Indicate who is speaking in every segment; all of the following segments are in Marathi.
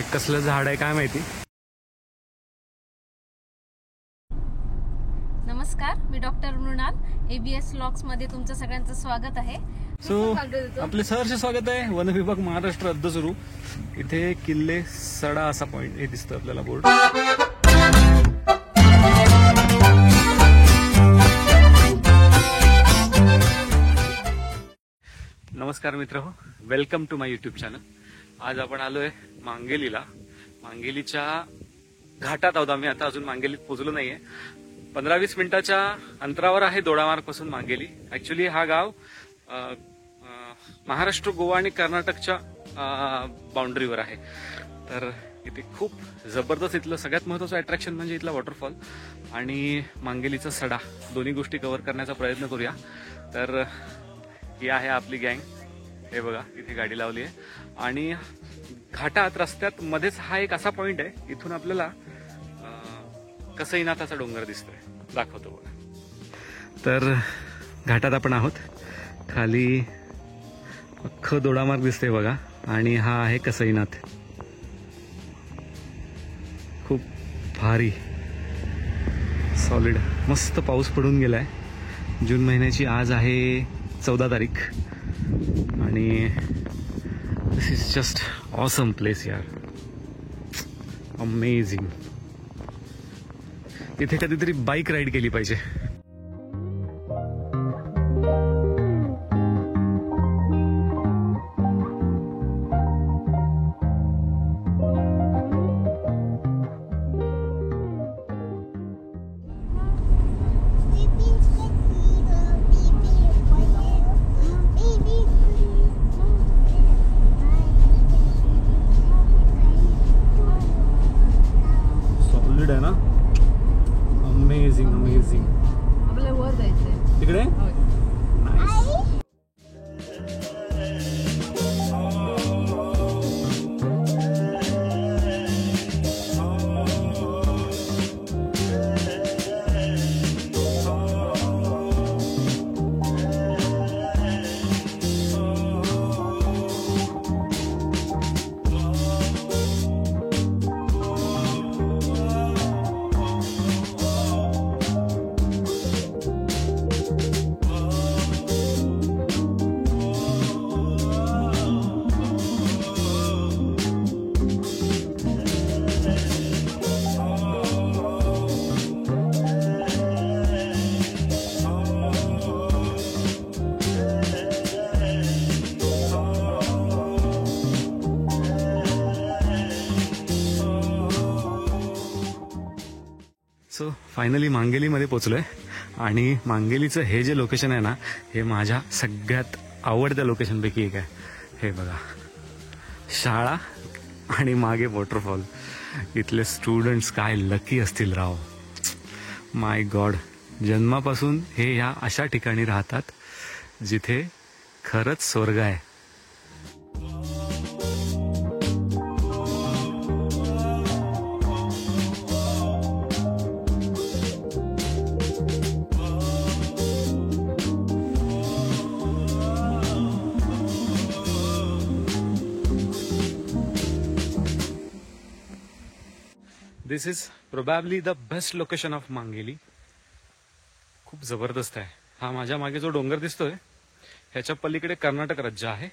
Speaker 1: हे कसलं झाड आहे काय माहिती.
Speaker 2: नमस्कार, मी डॉक्टर मृणाल. ABS व्लॉग्स मध्ये तुमचं सगळ्यांचं स्वागत आहे.
Speaker 1: आपले सहर्ष स्वागत आहे. वन विभाग महाराष्ट्र रद्द सुरू. इथे किल्ले सडा असा पॉइंट हे दिसतं आपल्याला बोर्ड. नमस्कार मित्र हो, welcome to my YouTube channel. आज आपण आलोय मांगेलीला. मांगेलीच्या घाटात आहोत आम्ही. आता अजून मांगेलीत पोहोचलो नाहीये. 15-20 मिनिटाच्या अंतरावर आहे दोडामार्ग पासून मांगेली. ऍक्च्युली हा गाव महाराष्ट्र, गोवा आणि कर्नाटकच्या बाउंड्रीवर आहे. तर इथे खूप जबरदस्त, इथलं सगळ्यात महत्वाचं अट्रॅक्शन म्हणजे इथला वॉटरफॉल आणि मांगेलीचा सडा. दोन्ही गोष्टी कव्हर करण्याचा प्रयत्न करूया. तर ही आहे आपली गँग. हे बघा, इथे गाडी लावली आहे आणि घाटात रस्त्यात मध्येच हा एक असा पॉइंट आहे. इथून आपल्याला कसईनाथाचा डोंगर दिसतोय. दाखवतो बघा. तर घाटात आपण आहोत. खाली अख्खं दोडामार्ग दिसतंय बघा आणि हा आहे कसईनाथ. खूप भारी, सॉलिड, मस्त पाऊस पडून गेलाय. जून महिन्याची आज आहे 14 तारीख आणि दिस इज जस्ट ऑसम प्लेस यार. अमेझिंग. इथे कधीतरी बाईक राईड केली पाहिजे. सॉलिड आहे ना. Amazing amazing.
Speaker 2: आपल्याला वर जायचंय
Speaker 1: तिकडे. सो फायनली मांगेलीमध्ये पोचलोय आणि मांगेलीचं हे जे लोकेशन आहे ना, हे माझ्या सगळ्यात आवडत्या लोकेशनपैकी एक आहे. हे बघा, शाळा आणि मागे वॉटरफॉल. इथले स्टुडंट्स काय लकी असतील राव. माय गॉड. जन्मापासून हे ह्या अशा ठिकाणी राहतात जिथे खरंच स्वर्ग आहे. This is probably the best location of Mangeli. खूप जबरदस्त आहे. हा माझ्या मागे जो डोंगर दिसतोय ह्याच्या पलीकडे कर्नाटक राज्य आहे.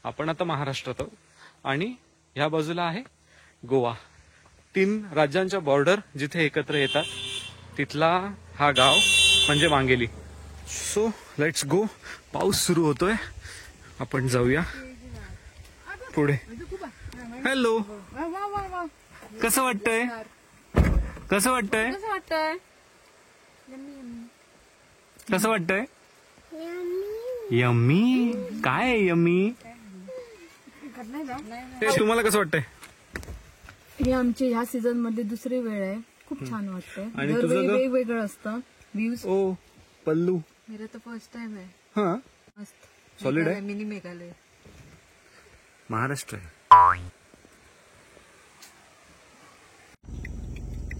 Speaker 1: आपण आता महाराष्ट्रात आहोत आणि ह्या बाजूला आहे गोवा. 3 राज्यांच्या बॉर्डर जिथे एकत्र येतात तिथला हा गाव म्हणजे मांगेली. So let's go. पाऊस सुरू होतोय. आपण जाऊया पुढे. हॅलो, कसं वाटतंय? कसं वाटतंय? कसं वाटतंय? यम्मी. काय यम्मी? तुम्हाला कसं वाटतंय?
Speaker 3: हे आमचे ह्या सीझन मध्ये दुसरी वेळ आहे. खूप छान वाटतंय. वेगवेगळं असतं व्ह्यूज.
Speaker 1: ओ पल्लू,
Speaker 2: मेरा तो फर्स्ट टाइम है.
Speaker 1: हा,
Speaker 2: मस्त
Speaker 1: सॉलिड आहे.
Speaker 2: मिनी मेघालय,
Speaker 1: महाराष्ट्र आहे.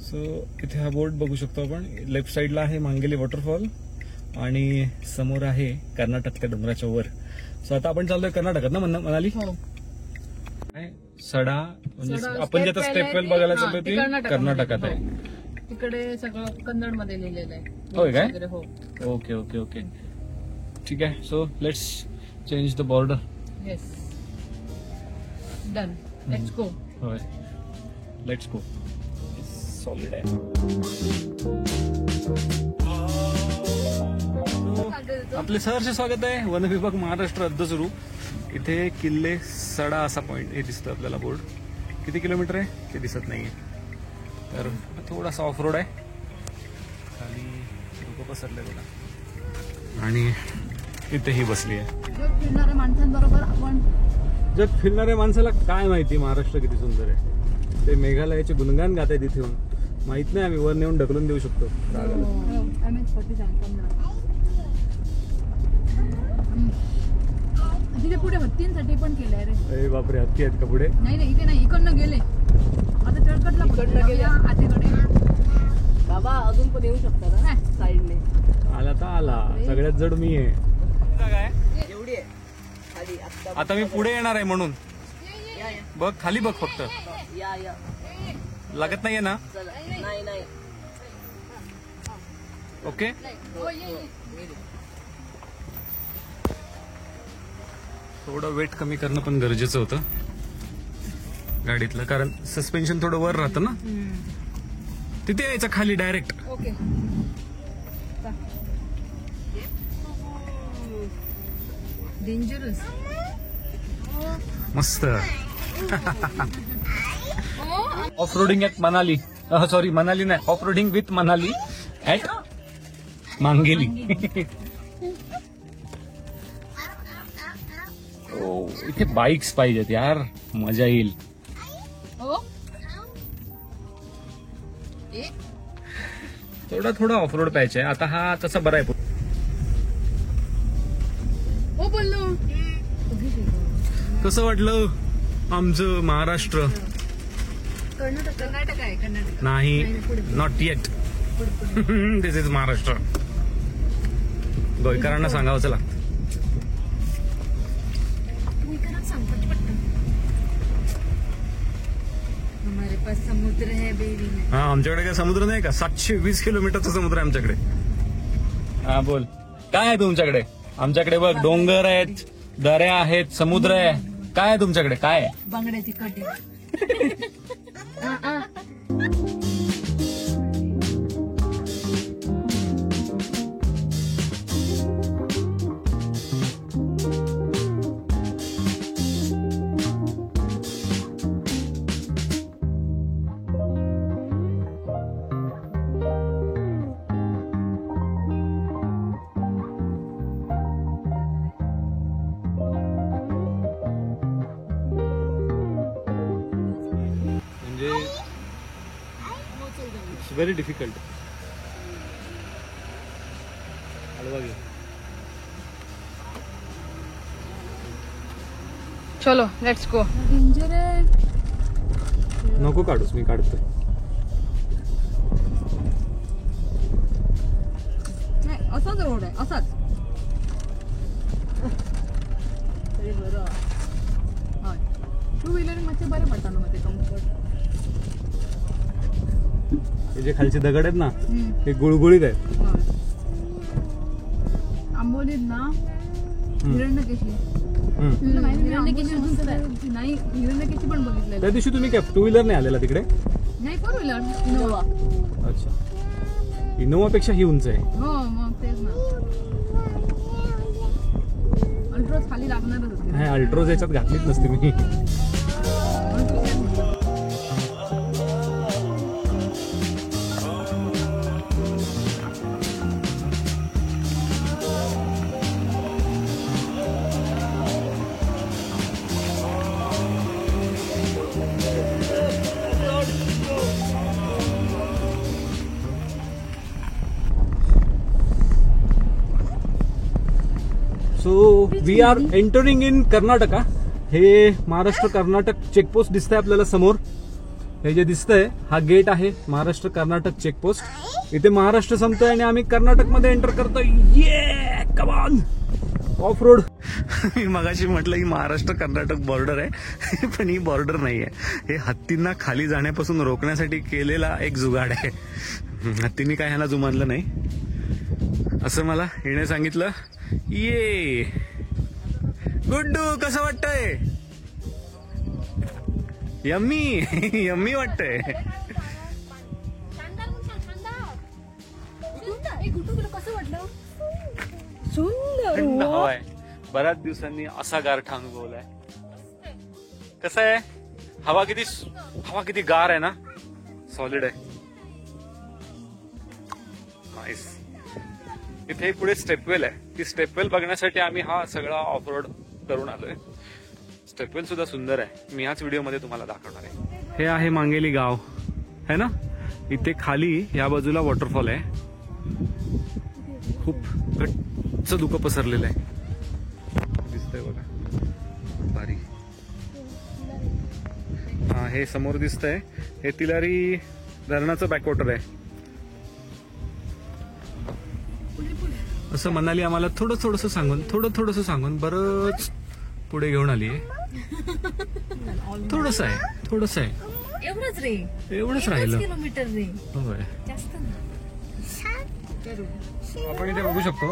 Speaker 1: सो इथे हा बोर्ड बघू शकतो आपण. लेफ्ट साइडला आहे मांगेली वॉटरफॉल आणि समोर आहे कर्नाटकच्या डोंगराच्या वर. सो आता आपण चाललोय कर्नाटकात ना मनाली. सडा म्हणजे
Speaker 3: सडा,
Speaker 1: आपण जे आता
Speaker 3: State
Speaker 1: स्टेप
Speaker 3: Rail
Speaker 1: वेल
Speaker 3: आहे
Speaker 1: बघायला
Speaker 3: ते-
Speaker 1: चाललो
Speaker 3: हा, ते
Speaker 1: ती कर्नाटकात आहे.
Speaker 3: तिकडे सगळं कन्नड मध्ये लिहिलेलं आहे.
Speaker 1: होय काय?
Speaker 3: वगैरे, हो.
Speaker 1: ओके ओके ओके ठीक आहे. So let's change the border.
Speaker 3: Yes. Done. Let's go.
Speaker 1: होय लेट्स गो. सॉलिड आहे. आपले सहर्ष स्वागत आहे. वन विभाग महाराष्ट्र रद्द सुरू. इथे किल्ले सडा असा पॉइंट हे दिसतं आपल्याला बोर्ड. किती किलोमीटर आहे ते दिसत नाहीये. तर थोडासा ऑफ रोड आहे. खाली लोक पसरले बघा आणि इथे ही बसली आहे.
Speaker 3: फिरणाऱ्या माणसांबरोबर आपण
Speaker 1: जग फिरणाऱ्या माणसाला काय माहिती महाराष्ट्र किती सुंदर आहे. ते मेघालयाचे गुणगान गात आहे तिथे येऊन. माहित नाही आम्ही वर नेऊन ढकलून देऊ शकतो.
Speaker 3: तिथे पुढे हत्तींसाठी पण केलंय रे.
Speaker 1: अरे बापरे हत्ती आहेत का पुढे?
Speaker 3: नाही इथे नाही, इकडनं गेले आता तळकटला गेले आतेकडे.
Speaker 4: बाबा अजून पण येऊ शकता ना साईडने.
Speaker 1: आला तर आला. सगळ्यात जड मी आहे.
Speaker 4: एवढी आहे खाली आता.
Speaker 1: आता मी पुढे येणार आहे म्हणून बघ. खाली बघ फक्त.
Speaker 4: या
Speaker 1: लागत नाहीये ना?
Speaker 4: चला. नाही
Speaker 1: ओके. थोडं वेट कमी करणं पण गरजेचं होतं गाडीतलं, कारण सस्पेन्शन थोडं वर राहतं ना. तिथे यायचं खाली डायरेक्ट.
Speaker 3: ओके. डेंजरस.
Speaker 1: मस्त. Off roading at Manali. Sorry Manali नाही, off roading with Manali at Mangeli. इथे बाईक्स पाहिजेत यार, मजा येईल. थोडा ऑफ रोड पाहिजे. आता हा तसा बरा आहे.
Speaker 3: हो बोललो.
Speaker 1: कसं वाटलं आमचं महाराष्ट्र?
Speaker 3: कर्नाटक आहे. कर्नाटक
Speaker 1: नाही, not yet. This is Maharashtra. गोयकरांना सांगावंच लागतं.
Speaker 3: हमारे पास समुद्र है बेबी.
Speaker 1: हा आमच्याकडे काय समुद्र नाही का? 720 किलोमीटरचा समुद्र आहे आमच्याकडे. हा बोल काय आहे तुमच्याकडे? आमच्याकडे बघ डोंगर आहेत, दऱ्या आहेत, समुद्र आहे. काय आहे तुमच्याकडे? काय आहे?
Speaker 3: बांगड्याची काठी.
Speaker 1: म्हणजे इट्स व्हेरी डिफिकल्ट.
Speaker 3: चलो लेट्स गो. डेंजर आहे.
Speaker 1: नको काढूस, मी काढतो.
Speaker 3: नाही असाच रोड आहे, असाच.
Speaker 4: तरी बरं.
Speaker 3: टू व्हीलर मध्ये बरे पडतात ना मध्ये कम्फर्ट.
Speaker 1: हे जे खालचे दगड आहेत ना हे गुळगुळीत आहेत.
Speaker 3: आंबोलीत ना हिरण्यकेशी.
Speaker 1: हम्म.
Speaker 3: तुला माहिती नाही नाही हिरण्यकेशी पण बघितलेलं.
Speaker 1: त्या दिवशी तुम्ही काय टू व्हीलर नाही आलेला तिकडे?
Speaker 3: नाही फोर व्हीलर इनोवा.
Speaker 1: अच्छा, इनोवापेक्षा ही उंच आहे.
Speaker 3: हो मग तेच ना. अल्ट्रोज खाली लागणारच होते.
Speaker 1: नाही अल्ट्रोज याच्यात घातलीच नसते मी. So we are entering in Karnataka. हे महाराष्ट्र कर्नाटक चेकपोस्ट दिसतंय आपल्याला समोर. हे जे दिसतंय हा गेट आहे महाराष्ट्र कर्नाटक चेकपोस्ट. इथे महाराष्ट्र संपतोय आणि आम्ही कर्नाटक मध्ये एंटर करतोय. ये कम ऑन. ऑफ रोड मी मगाशी म्हटलं ही महाराष्ट्र कर्नाटक बॉर्डर आहे पण ही बॉर्डर नाही आहे. हे हत्तींना खाली जाण्यापासून रोखण्यासाठी केलेला एक जुगाड आहे. हत्तींनी काय ह्याला जुमानलं नाही असं मला हिने सांगितलं. ये गुड्डू कसं वाटतंय? यम्मी यम्मी वाटतंय.
Speaker 3: कसं वाटलं? सुंदर.
Speaker 1: थंड हवा आहे. बऱ्याच दिवसांनी असा गारठा अनुभवलाय. कसं आहे हवा किती गार आहे ना. सॉलिड आहे. नाईस. इथे पुढे स्टेपवेल आहे. ती स्टेपवेल बघण्यासाठी आम्ही हा सगळा ऑफ रोड करून आलोय. स्टेपवेल सुद्धा सुंदर आहे. मी याच व्हिडिओमध्ये तुम्हाला दाखवणार आहे. हे आहे मांगेली गाव है ना. इथे खाली या बाजूला वॉटरफॉल आहे. खूप गच्च धुकं पसरलेलं आहे. दिसतंय बघा भारी. हा हे समोर दिसतंय हे तिलारी धरणाचं बॅकवॉटर आहे. असं मनाली आम्हाला थोडंसं सांगून बरंच पुढे घेऊन आली आहे. थोडंसं आहे.
Speaker 2: एवढंच रे.
Speaker 1: एवढंच राहिलं.
Speaker 2: किलोमीटर रे.
Speaker 1: होय.
Speaker 2: जास्त
Speaker 1: आपण इथे बघू शकतो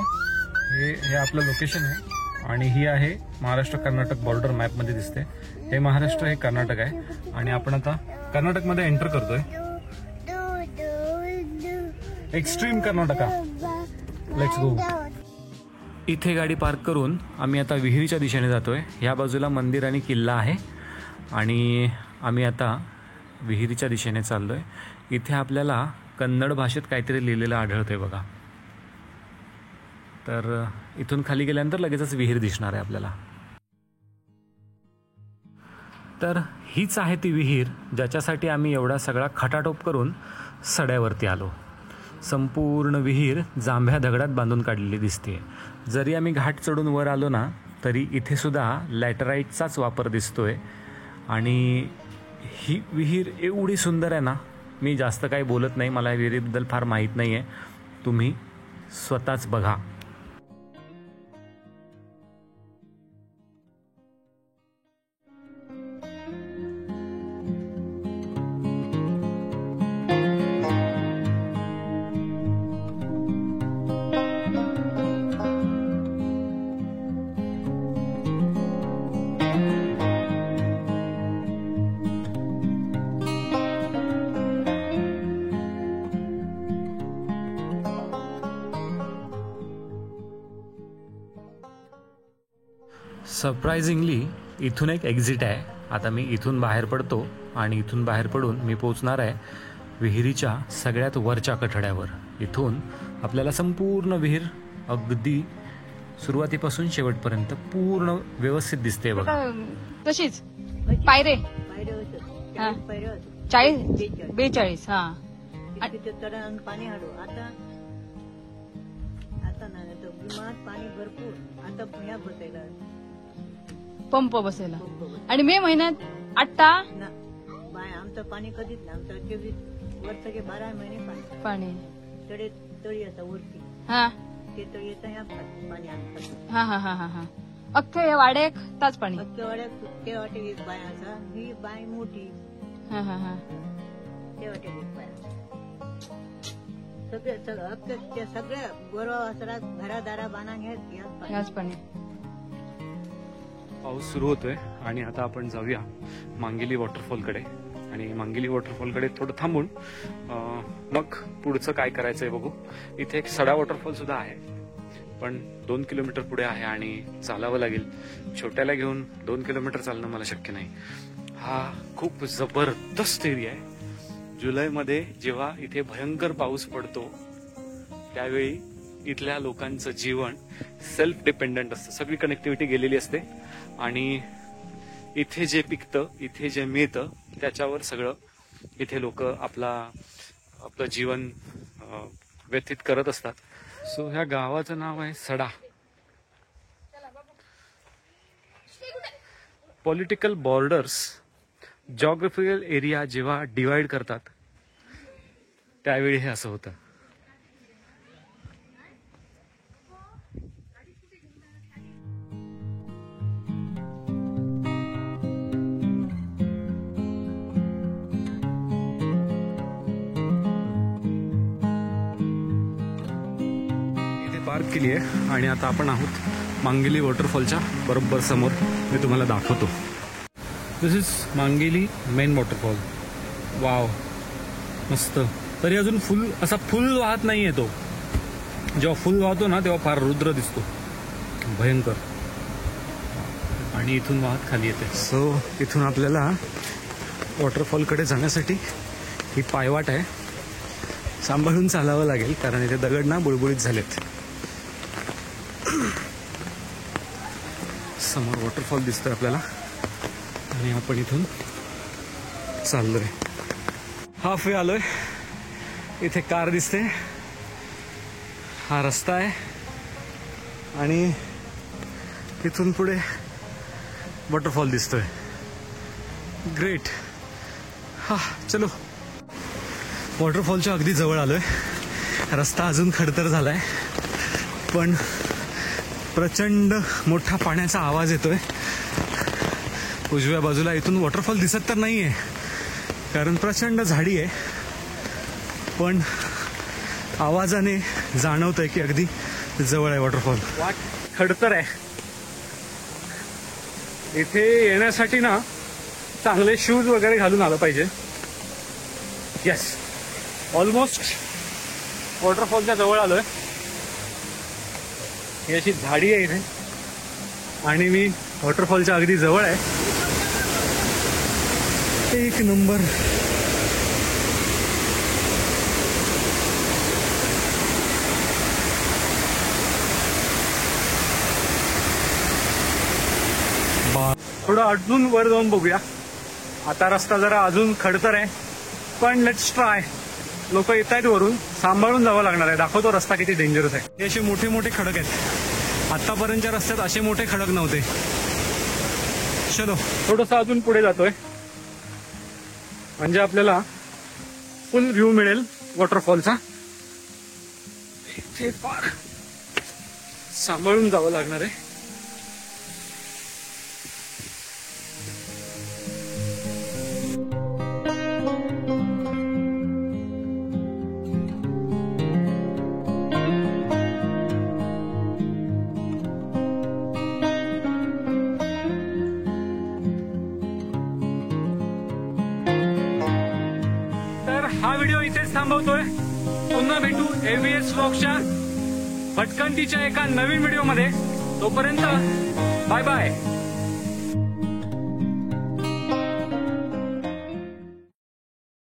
Speaker 1: हे आपलं लोकेशन आहे आणि ही आहे महाराष्ट्र कर्नाटक बॉर्डर मॅप मध्ये दिसते. हे महाराष्ट्र हे कर्नाटक आहे आणि आपण आता कर्नाटक मध्ये एंटर करतोय. एक्स्ट्रीम कर्नाटका. Let's go. इथे गाडी पार्क करून आम्ही आता विहिरीच्या दिशेने जातोय. ह्या बाजूला मंदिर आणि किल्ला आहे आणि आम्ही आता विहिरीच्या दिशेने चाललोय. इथे आपल्याला कन्नड भाषेत काहीतरी लिहिलेलं आढळतंय बघा. तर इथून खाली गेल्यानंतर लगेचच विहीर दिसणार आहे आपल्याला. तर हीच आहे ती विहीर ज्याच्यासाठी आम्ही एवढा सगळा खटाटोप करून सड्यावरती आलो. संपूर्ण विहीर जांभ्या दगडात बांधून काढलेली दिसते. जरी आम्ही घाट चढून वर आलो ना तरी इथे सुद्धा लॅटराईटचाच वापर दिसतोय. आणि ही विहीर एवढी सुंदर आहे ना. मी जास्त काही बोलत नाही. मला या विहिरीबद्दल फार माहीत नाही आहे. तुम्ही स्वतःच बघा. सरप्राइझिंगली इथून एक एक्झिट आहे. आता मी इथून बाहेर पडतो आणि इथून बाहेर पडून मी पोहोचणार आहे विहिरीच्या सगळ्यात वरच्या कठड्यावर. इथून आपल्याला संपूर्ण विहीर अगदी सुरुवातीपासून शेवटपर्यंत पूर्ण व्यवस्थित दिसते बघा.
Speaker 5: तशीच पायरे
Speaker 4: पायऱ्या
Speaker 5: 42. हा
Speaker 4: तिथे चढण पाणी हाडू. आता नाही तर विमानात पाणी भरपूर. आता पुण्यात बसायला
Speaker 5: पंप बसायला. आणि मे महिन्यात 8
Speaker 4: ना बाय आमचं पाणी कधीच नाही. आमचं 24 वर्षाचे 12 महिने
Speaker 5: पाणी.
Speaker 4: तळी येतं वरती.
Speaker 5: हा
Speaker 4: ते तळी येतं ह्या पाणी आणतात.
Speaker 5: हा अख्खे वाड्याक ताच पाणी.
Speaker 4: अख्ख्या वाड्यात ते वाटे एक बाय असा. ही बाय मोठी.
Speaker 5: हा
Speaker 4: ते वाटे एक बाय सगळ्या गोरवा वासरा घरादारा बाणा
Speaker 5: याच पाणी.
Speaker 1: पाऊस सुरू होतोय आणि आता आपण जाऊया मांगेली वॉटरफॉलकडे. आणि मांगेली वॉटरफॉलकडे थोडं थांबून मग पुढचं काय करायचंय बघू. इथे एक सडा वॉटरफॉल सुद्धा आहे पण 2 किलोमीटर पुढे आहे आणि चालावं लागेल. छोट्याला घेऊन 2 किलोमीटर चालणं मला शक्य नाही. हा खूप जबरदस्त एरिया आहे. जुलैमध्ये जेव्हा इथे भयंकर पाऊस पडतो त्यावेळी इथल्या लोकांचं जीवन सेल्फ डिपेंडंट असतं. सगळी कनेक्टिव्हिटी गेलेली असते आणि इथे जे पिकतं इथे जे मिळतं त्याच्यावर सगळं इथे लोक आपलं जीवन व्यतीत करत असतात. सो ह्या गावाचं नाव आहे सडा. पॉलिटिकल बॉर्डर्स जॉग्राफिकल एरिया जेव्हा डिवाइड करतात त्यावेळी हे असं होतं. केली आहे आणि आता आपण आहोत मांगेली वॉटरफॉलच्या बरोबर समोर. मी तुम्हाला दाखवतो. दिस is Mangeli main waterfall. Wow, मस्त. तरी अजून फुल वाहत नाहीये तो. जेव्हा फुल वाहतो ना तेव्हा फार रुद्र दिसतो, भयंकर. आणि इथून वाहत खाली येते. सो इथून आपल्याला वॉटरफॉलकडे जाण्यासाठी ही पायवाट आहे. सांभाळून चालावं लागेल कारण इथे दगड ना बुळबुळीत झालेत. समोर वॉटरफॉल दिसतोय आपल्याला आणि आपण इथून चाललोय. हाफ वे आलोय. इथे कार दिसते, हा रस्ता आहे आणि इथून पुढे वॉटरफॉल दिसतोय. ग्रेट. हा चलो, वॉटरफॉलच्या अगदी जवळ आलोय. रस्ता अजून खडतर झालाय पण प्रचंड मोठा पाण्याचा आवाज येतोय उजव्या बाजूला. इथून वॉटरफॉल दिसत तर नाहीये कारण प्रचंड झाडी आहे, पण आवाजाने जाणवतंय की अगदी जवळ आहे वॉटरफॉल. वाट खडतर आहे. इथे येण्यासाठी ना चांगले शूज वगैरे घालून आलं पाहिजे. येस, ऑलमोस्ट वॉटरफॉलच्या जवळ आलोय. ही अशी झाडी आहे इथे आणि मी वॉटरफॉलच्या अगदी जवळ आहे. एक नंबर. थोडं अजून वर जाऊन बघूया. आता रस्ता जरा अजून खडतर आहे पण लेट्स ट्राय. लोक येत आहेत वरून, सांभाळून जावं लागणार आहे. दाखवतो रस्ता किती डेंजरस आहे. हे असे मोठे मोठे खडक आहेत. आतापर्यंतच्या रस्त्यात असे मोठे खडक नव्हते. चलो थोडस अजून पुढे जातोय म्हणजे आपल्याला फुल व्ह्यू मिळेल वॉटरफॉलचा. इथे फार सांभाळून जावं लागणार आहे. हा व्हिडिओ इथेच थांबवतोय. पुन्हा भेटू ABS व्लॉग्सच्या भटकंतीच्या एका नवीन व्हिडिओमध्ये. तोपर्यंत बाय बाय.